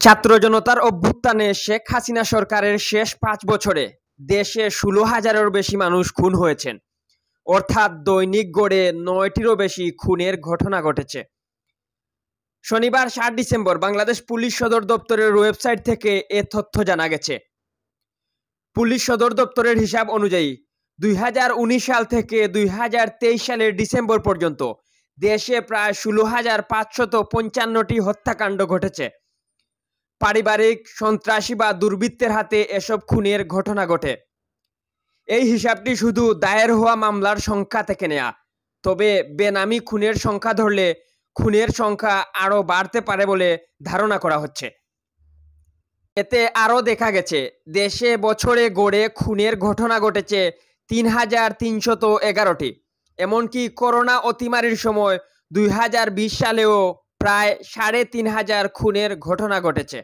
ছাত্র জনতার অভ্যুত্থানে শেখ হাসিনা সরকারের শেষ ৫ বছরে দেশে ১৬,০০০-এর বেশি মানুষ খুন হয়েছেন, অর্থাৎ দৈনিক গড়ে ৯টিরও বেশি খুনের ঘটনা ঘটেছে। শনিবার ৭ ডিসেম্বর বাংলাদেশ পুলিশ সদর দপ্তরের ওয়েবসাইট থেকে এ তথ্য জানা গেছে। পুলিশ সদর দপ্তরের হিসাব অনুযায়ী ২০১৯ সাল থেকে ২০২৩ সালের ডিসেম্বর পর্যন্ত দেশে প্রায় ১৬,৫৫৫টি হত্যাকাণ্ড ঘটেছে। পারিবারিক, সন্ত্রাসী বা দুর্বৃত্তের হাতে এসব খুনের ঘটনা ঘটে। এই হিসাবটি শুধু দায়ের হওয়া মামলার সংখ্যা থেকে নেয়া, তবে বেনামি খুনের সংখ্যা ধরলে খুনের সংখ্যা আরও বাড়তে পারে বলে ধারণা করা হচ্ছে। এতে আরও দেখা গেছে, দেশে বছরে গড়ে খুনের ঘটনা ঘটেছে ৩,৩১১টি। এমনকি করোনা অতিমারির সময় ২০২০ সালেও প্রায় ৩,৫০০ খুনের ঘটনা ঘটেছে।